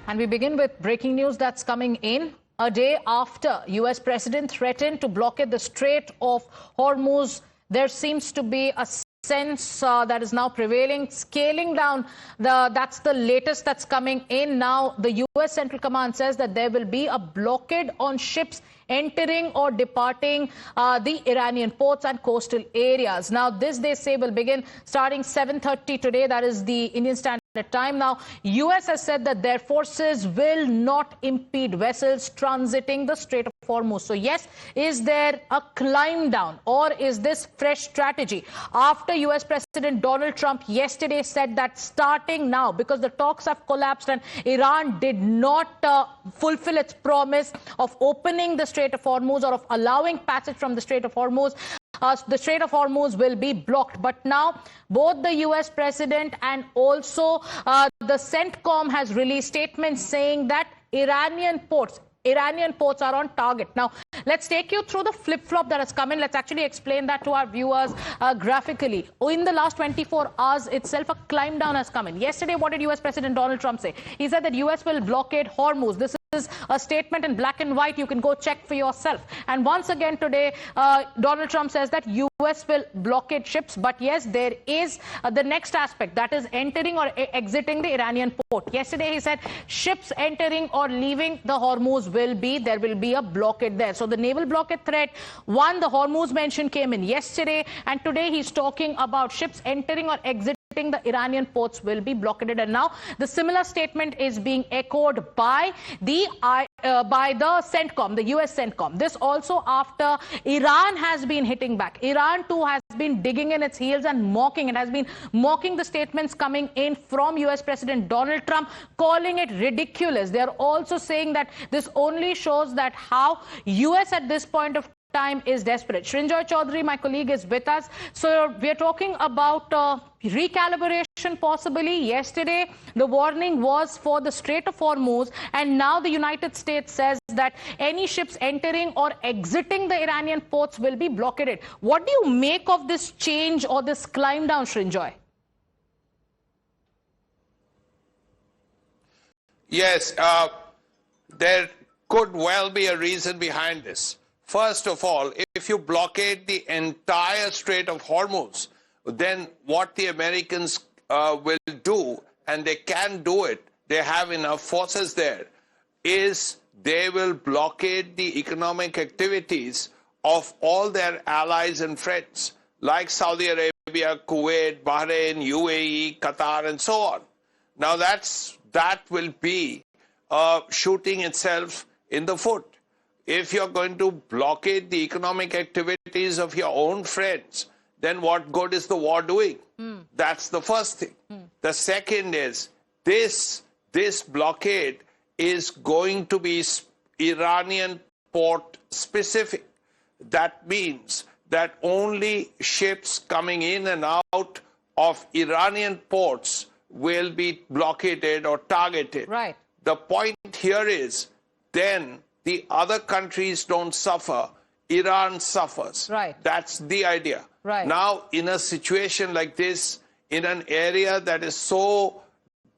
And we begin with breaking news that's coming in a day after U.S. President threatened to blockade the Strait of Hormuz. There seems to be a sense that is now prevailing, scaling down. That's the latest that's coming in. Now, the U.S. Central Command says that there will be a blockade on ships entering or departing the Iranian ports and coastal areas. Now, this, they say, will begin starting 7:30 today. That is the Indian Standard Time. Now, U.S. has said that their forces will not impede vessels transiting the Strait of Hormuz. So, yes, is there a climb down, or is this fresh strategy? After U.S. President Donald Trump yesterday said that starting now, because the talks have collapsed and Iran did not fulfill its promise of opening the Strait of Hormuz or of allowing passage from the Strait of Hormuz, the Strait of Hormuz will be blocked. But now, both the U.S. President and also the CENTCOM has released statements saying that Iranian ports are on target. Now, let's take you through the flip-flop that has come in. Let's actually explain that to our viewers graphically. In the last 24 hours itself, a climb down has come in. Yesterday, what did U.S. President Donald Trump say? He said that U.S. will blockade Hormuz. This is a statement in black and white. You can go check for yourself. And once again today, Donald Trump says that U.S. will blockade ships. But yes, there is the next aspect, that is entering or exiting the Iranian port. Yesterday, he said ships entering or leaving the Hormuz there will be a blockade there. So the naval blockade threat, one, the Hormuz mention came in yesterday, and today he's talking about ships entering or exiting the Iranian ports will be blockaded. And now the similar statement is being echoed by the CENTCOM, the US CENTCOM. This also after Iran has been hitting back. Iran too has been digging in its heels and mocking. It has been mocking the statements coming in from US President Donald Trump, calling it ridiculous. They are also saying that this only shows that how US at this point of time is desperate. Srinjoy Chaudhary, my colleague, is with us. So we are talking about recalibration possibly. Yesterday, the warning was for the Strait of Hormuz, and now the United States says that any ships entering or exiting the Iranian ports will be blockaded. What do you make of this change or this climb down, Srinjoy? Yes, there could well be a reason behind this. First of all, if you blockade the entire Strait of Hormuz, then what the Americans will do, and they can do it, they have enough forces there, is they will blockade the economic activities of all their allies and friends, like Saudi Arabia, Kuwait, Bahrain, UAE, Qatar, and so on. Now that will be shooting itself in the foot. If you're going to blockade the economic activities of your own friends, then what good is the war doing? That's the first thing. The second is this blockade is going to be Iranian port specific. That means that only ships coming in and out of Iranian ports will be blockaded or targeted. Right. The point here is then the other countries don't suffer, Iran suffers. Right. That's the idea. Right. Now, in a situation like this, in an area that is so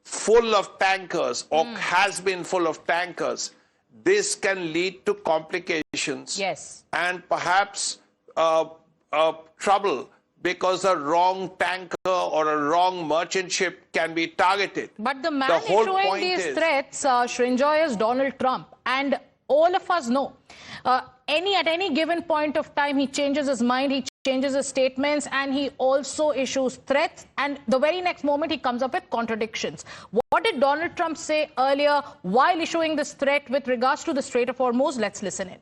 full of tankers or has been full of tankers, this can lead to complications. Yes. And perhaps trouble, because a wrong tanker or a wrong merchant ship can be targeted. But the man issuing these threats, Srinjoy, is Donald Trump. And all of us know, at any given point of time, he changes his mind, he changes his statements, and he also issues threats. And the very next moment, he comes up with contradictions. What did Donald Trump say earlier while issuing this threat with regards to the Strait of Hormuz? Let's listen in.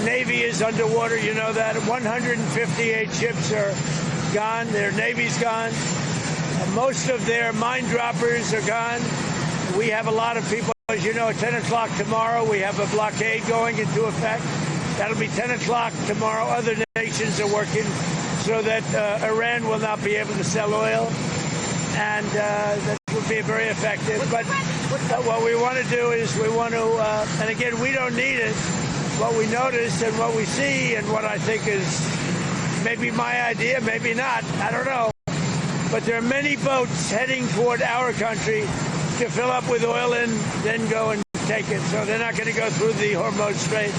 Navy is underwater, you know that. 158 ships are gone. Their Navy's gone. Most of their mine droppers are gone. We have a lot of people. As you know, at 10 o'clock tomorrow, we have a blockade going into effect. That'll be 10 o'clock tomorrow. Other nations are working so that Iran will not be able to sell oil. And that will be very effective. But what we want to do is we want to, and again, we don't need it. What we notice and what we see and what I think is maybe my idea, maybe not, I don't know. But there are many boats heading toward our country to fill up with oil and then go and take it. So they're not going to go through the Hormuz Strait.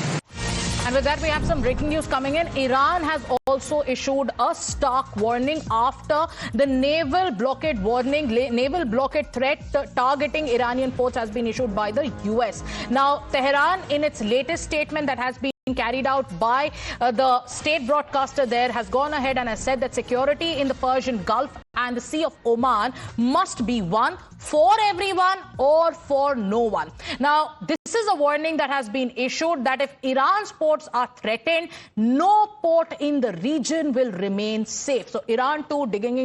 And with that, we have some breaking news coming in. Iran has also issued a stark warning after the naval blockade warning, naval blockade threat targeting Iranian ports has been issued by the US. Now, Tehran, in its latest statement that has been carried out by the state broadcaster there, has gone ahead and has said that security in the Persian Gulf and the Sea of Oman must be one for everyone or for no one. Now, this is a warning that has been issued that if Iran's ports are threatened, no port in the region will remain safe. So Iran too digging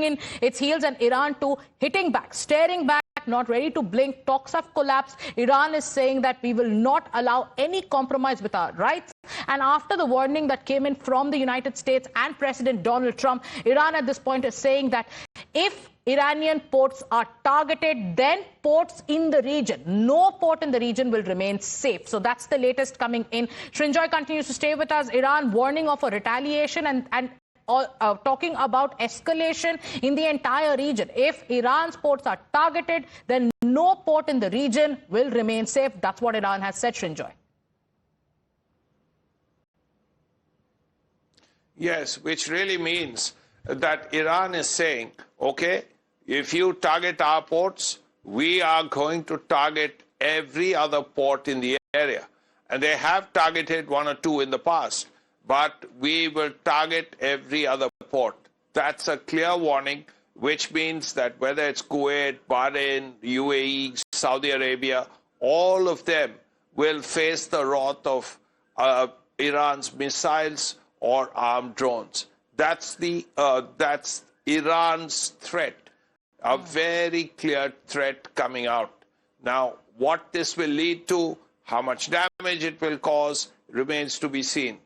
in its heels, and Iran too hitting back, staring back, not ready to blink. Talks have collapsed. Iran is saying that we will not allow any compromise with our rights. And after the warning that came in from the United States and President Donald Trump, Iran at this point is saying that if Iranian ports are targeted, then ports in the region, no port in the region will remain safe. So that's the latest coming in. Srinjoy continues to stay with us. Iran warning of a retaliation and talking about escalation in the entire region. If Iran's ports are targeted, then no port in the region will remain safe. That's what Iran has said, Srinjoy. Yes, which really means that Iran is saying, okay, if you target our ports, we are going to target every other port in the area. And they have targeted one or two in the past, but we will target every other port. That's a clear warning, which means that whether it's Kuwait, Bahrain, UAE, Saudi Arabia, all of them will face the wrath of Iran's missiles or armed drones. That's Iran's threat, a very clear threat coming out. Now, what this will lead to, how much damage it will cause, remains to be seen.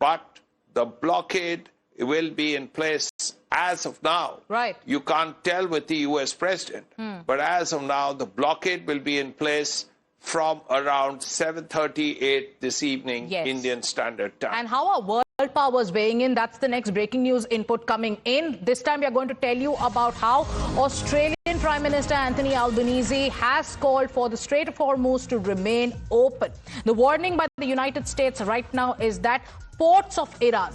But the blockade will be in place as of now. Right. You can't tell with the US president, but as of now, the blockade will be in place from around 7:38 this evening, Yes. Indian Standard Time. And how are world powers weighing in? That's the next breaking news input coming in. This time we are going to tell you about how Australian Prime Minister Anthony Albanese has called for the Strait of Hormuz to remain open. The warning by the United States right now is that ports of Iran,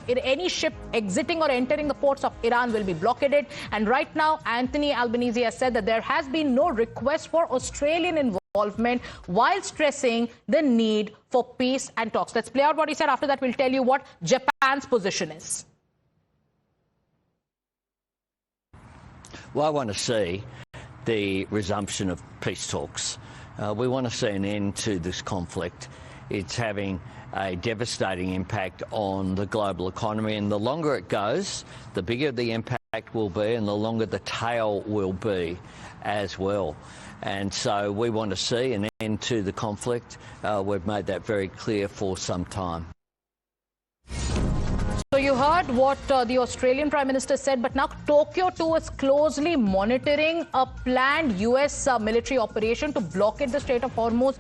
any ship exiting or entering the ports of Iran will be blockaded. And right now, Anthony Albanese has said that there has been no request for Australian involvement, while stressing the need for peace and talks. Let's play out what he said. After that, we'll tell you what Japan's position is. Well, I want to see the resumption of peace talks. We want to see an end to this conflict. It's having a devastating impact on the global economy, and the longer it goes, the bigger the impact will be and the longer the tail will be as well. And so we want to see an end to the conflict. We've made that very clear for some time. So you heard what the Australian Prime Minister said, but now Tokyo too is closely monitoring a planned US military operation to blockade the Strait of Hormuz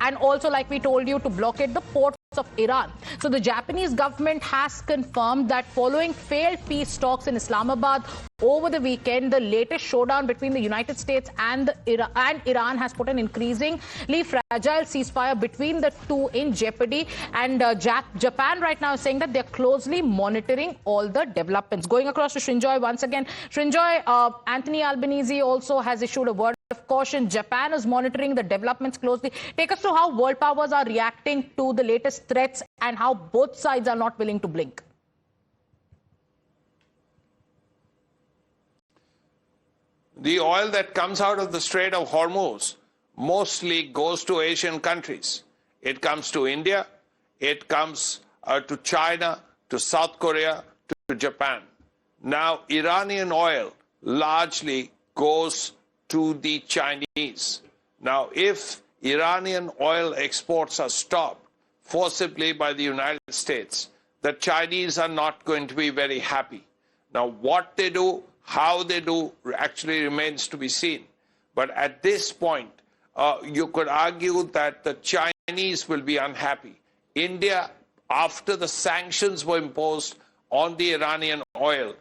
and also, like we told you, to blockade the ports of Iran. So the Japanese government has confirmed that following failed peace talks in Islamabad over the weekend, the latest showdown between the United States and Iran has put an increasingly fragile ceasefire between the two in jeopardy. And Japan right now is saying that they're closely monitoring all the developments. Going across to Srinjoy once again. Srinjoy, Anthony Albanese also has issued a word of caution. Japan is monitoring the developments closely. Take us through how world powers are reacting to the latest threats and how both sides are not willing to blink. The oil that comes out of the Strait of Hormuz mostly goes to Asian countries. It comes to India, it comes to China, to South Korea, to Japan. Now, Iranian oil largely goes to the Chinese. Now, if Iranian oil exports are stopped forcibly by the United States, the Chinese are not going to be very happy. Now, what they do, how they do, actually remains to be seen. But at this point, you could argue that the Chinese will be unhappy. India, after the sanctions were imposed on the Iranian oil,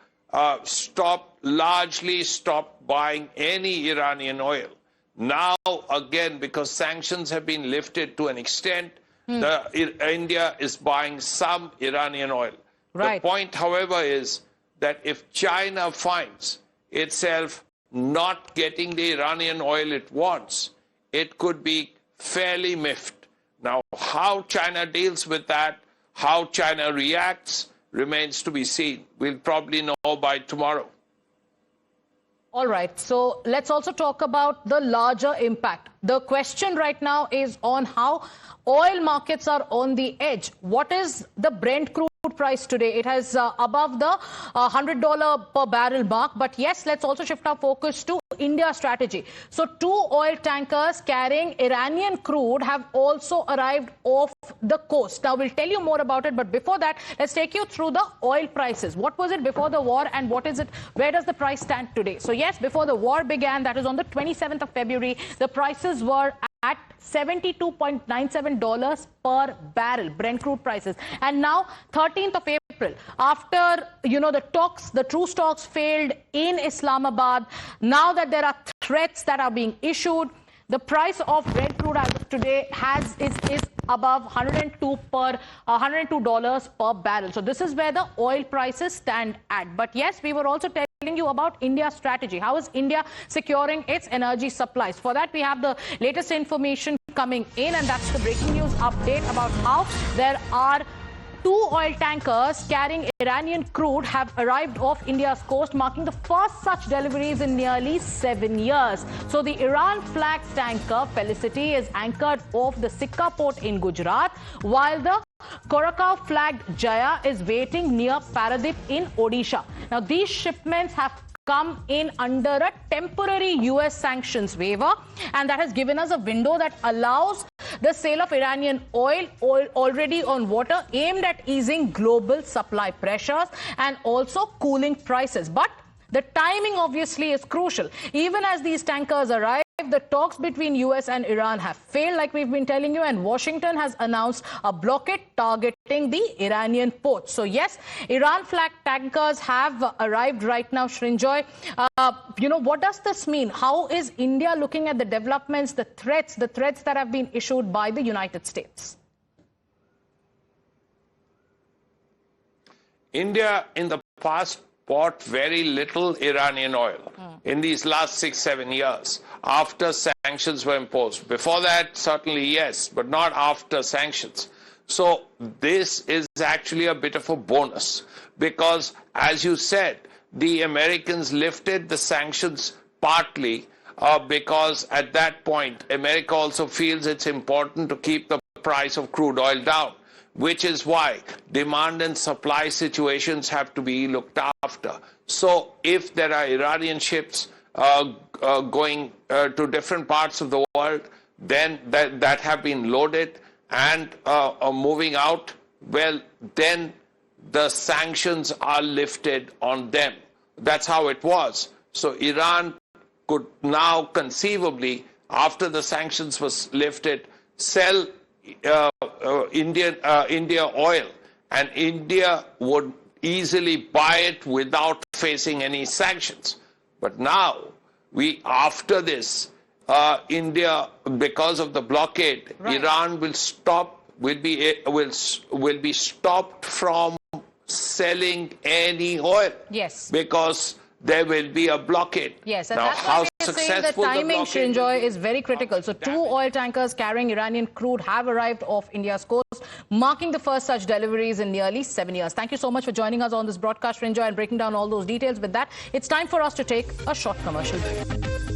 stopped largely stopped buying any Iranian oil. Now, again, because sanctions have been lifted to an extent, India is buying some Iranian oil. Right. The point, however, is that if China finds itself not getting the Iranian oil it wants, it could be fairly miffed. Now, how China deals with that, how China reacts, remains to be seen. We'll probably know by tomorrow. All right, so let's also talk about the larger impact. The question right now is on how oil markets are on the edge. What is the Brent crude price today? It has above the $100 per barrel mark. But yes, let's also shift our focus to India's strategy. So 2 oil tankers carrying Iranian crude have also arrived off the coast. Now, we'll tell you more about it. But before that, let's take you through the oil prices. What was it before the war and what is it? Where does the price stand today? So yes, before the war began, that is on the 27th of February, the prices were at $72.97 per barrel, Brent crude prices. And now, 13th of April, after, the truce talks failed in Islamabad, now that there are threats that are being issued, the price of Brent crude as of today is above $102 per barrel. So this is where the oil prices stand at. But yes, we were also telling you about India's strategy. How is India securing its energy supplies? For that, we have the latest information coming in, and that's the breaking news update about how there are 2 oil tankers carrying Iranian crude have arrived off India's coast, marking the first such deliveries in nearly 7 years. So the Iran-flagged tanker Felicity is anchored off the Sikka port in Gujarat, while the Korakau-flagged Jaya is waiting near Paradip in Odisha. Now, these shipments have come in under a temporary US sanctions waiver, and that has given us a window that allows the sale of Iranian oil already on water, aimed at easing global supply pressures and also cooling prices. But the timing obviously is crucial. Even as these tankers arrive, the talks between US and Iran have failed, like we've been telling you, and Washington has announced a blockade targeting the Iranian ports. So yes, Iran-flagged tankers have arrived right now, Srinjoy. What does this mean? How is India looking at the developments, the threats that have been issued by the United States? India in the past bought very little Iranian oil in these last 6-7 years after sanctions were imposed. Before that, certainly yes, but not after sanctions. So this is actually a bit of a bonus because, as you said, the Americans lifted the sanctions partly because at that point, America also feels it's important to keep the price of crude oil down, which is why demand and supply situations have to be looked after. So if there are Iranian ships going to different parts of the world, then that have been loaded and moving out, well, then the sanctions are lifted on them. That's how it was. So Iran could now conceivably, after the sanctions was lifted, sell India oil, and India would easily buy it without facing any sanctions. But now, after this, India, because of the blockade, right, Iran will be stopped from selling any oil. Yes. Because there will be a blockade. Yes, and now, that's why we're saying the timing, Srinjoy, is very critical. So 2 oil tankers carrying Iranian crude have arrived off India's coast, marking the first such deliveries in nearly 7 years. Thank you so much for joining us on this broadcast, Srinjoy, and breaking down all those details. With that, it's time for us to take a short commercial break.